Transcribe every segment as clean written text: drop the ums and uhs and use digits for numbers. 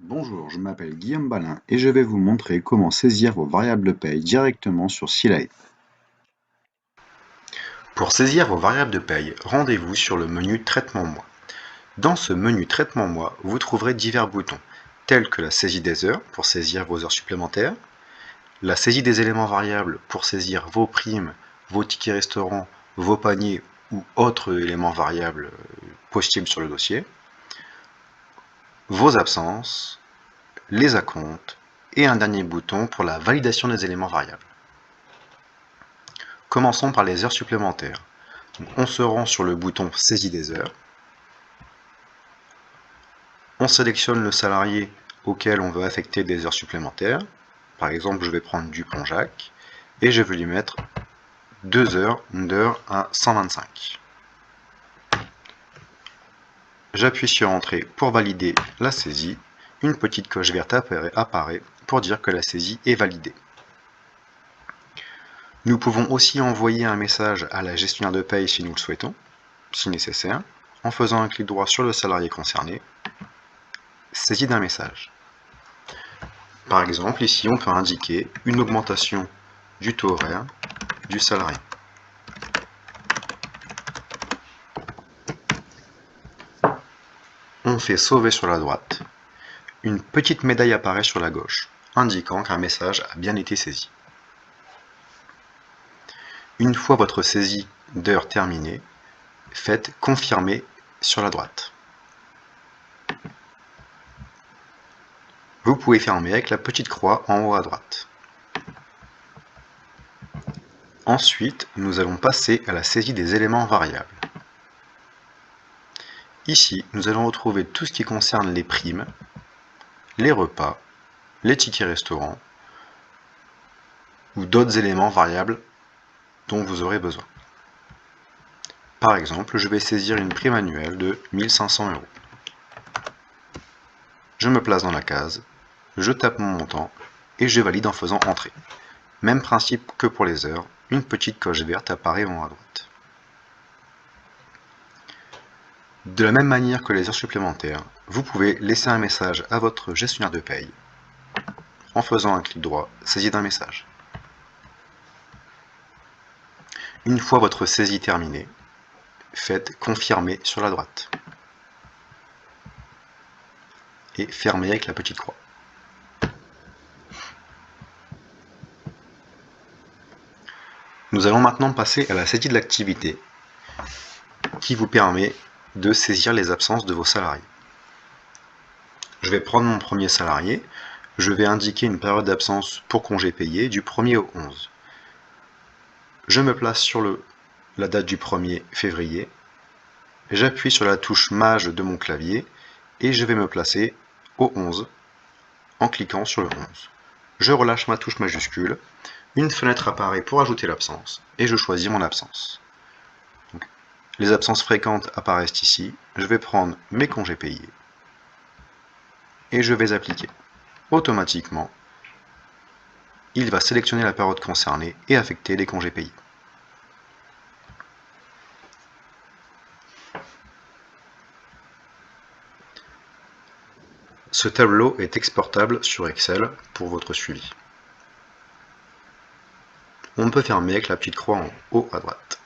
Bonjour, je m'appelle Guillaume Balin et je vais vous montrer comment saisir vos variables paye directement sur Sealite. Pour saisir vos variables de paye, rendez-vous sur le menu Traitement mois. Dans ce menu Traitement mois, vous trouverez divers boutons, tels que la saisie des heures pour saisir vos heures supplémentaires, la saisie des éléments variables pour saisir vos primes, vos tickets restaurants, vos paniers ou autres éléments variables possibles sur le dossier, vos absences, les acomptes et un dernier bouton pour la validation des éléments variables. Commençons par les heures supplémentaires. On se rend sur le bouton Saisie des heures. On sélectionne le salarié auquel on veut affecter des heures supplémentaires. Par exemple, je vais prendre Dupont-Jacques et je vais lui mettre 2 heures d'heure à 125. J'appuie sur Entrée pour valider la saisie. Une petite coche verte apparaît pour dire que la saisie est validée. Nous pouvons aussi envoyer un message à la gestionnaire de paye si nous le souhaitons, si nécessaire, en faisant un clic droit sur le salarié concerné. Saisie d'un message. Par exemple, ici, on peut indiquer une augmentation du taux horaire du salarié. On fait sauver sur la droite. Une petite médaille apparaît sur la gauche, indiquant qu'un message a bien été saisi. Une fois votre saisie d'heure terminée, faites confirmer sur la droite. Vous pouvez fermer avec la petite croix en haut à droite. Ensuite, nous allons passer à la saisie des éléments variables. Ici, nous allons retrouver tout ce qui concerne les primes, les repas, les tickets restaurants ou d'autres éléments variables dont vous aurez besoin. Par exemple, je vais saisir une prime annuelle de 1 500 €. Je me place dans la case, je tape mon montant et je valide en faisant Entrée. Même principe que pour les heures, une petite coche verte apparaît en haut à droite. De la même manière que les heures supplémentaires, vous pouvez laisser un message à votre gestionnaire de paye en faisant un clic droit, Saisie d'un message. Une fois votre saisie terminée, faites Confirmer sur la droite et fermez avec la petite croix. Nous allons maintenant passer à la saisie de l'activité qui vous permet de saisir les absences de vos salariés. Je vais prendre mon premier salarié, je vais indiquer une période d'absence pour congé payé du 1er au 11. Je me place sur la date du 1er février, j'appuie sur la touche Maj de mon clavier et je vais me placer au 11 en cliquant sur le 11. Je relâche ma touche majuscule, une fenêtre apparaît pour ajouter l'absence et je choisis mon absence. Donc, les absences fréquentes apparaissent ici, je vais prendre mes congés payés et je vais appliquer. Automatiquement, il va sélectionner la période concernée et affecter les congés payés. Ce tableau est exportable sur Excel pour votre suivi. On peut fermer avec la petite croix en haut à droite.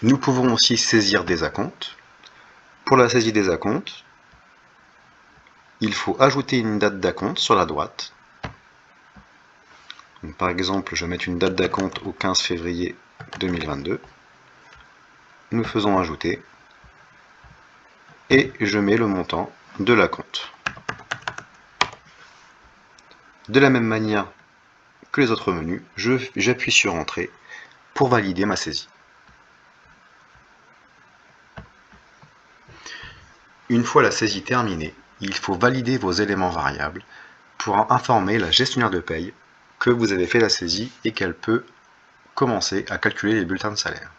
Nous pouvons aussi saisir des acomptes. Pour la saisie des acomptes, il faut ajouter une date d'acompte sur la droite. Donc, par exemple, je vais mettre une date d'acompte au 15 février 2022. Nous faisons ajouter et je mets le montant de l'acompte. De la même manière que les autres menus, j'appuie sur Entrée pour valider ma saisie. Une fois la saisie terminée, il faut valider vos éléments variables pour informer la gestionnaire de paye que vous avez fait la saisie et qu'elle peut commencer à calculer les bulletins de salaire.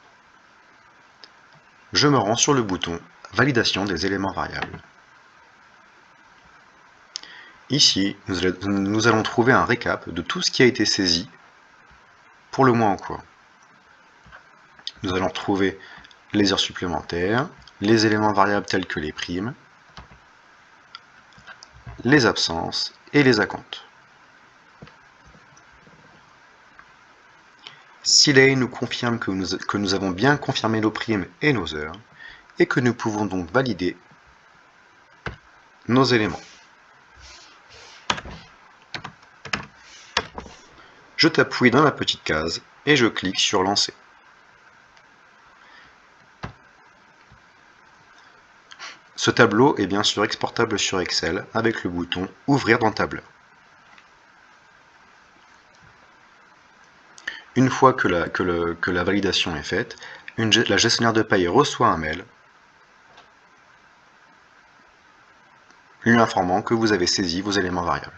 Je me rends sur le bouton Validation des éléments variables. Ici, nous allons trouver un récap de tout ce qui a été saisi pour le mois en cours. Nous allons retrouver les heures supplémentaires, les éléments variables tels que les primes, les absences et les acomptes. Si la haie nous confirme que nous avons bien confirmé nos primes et nos heures, et que nous pouvons donc valider nos éléments. Je tape oui dans la petite case et je clique sur lancer. Ce tableau est bien sûr exportable sur Excel avec le bouton ouvrir dans tableur. Une fois que la validation est faite, la gestionnaire de paye reçoit un mail lui informant que vous avez saisi vos éléments variables.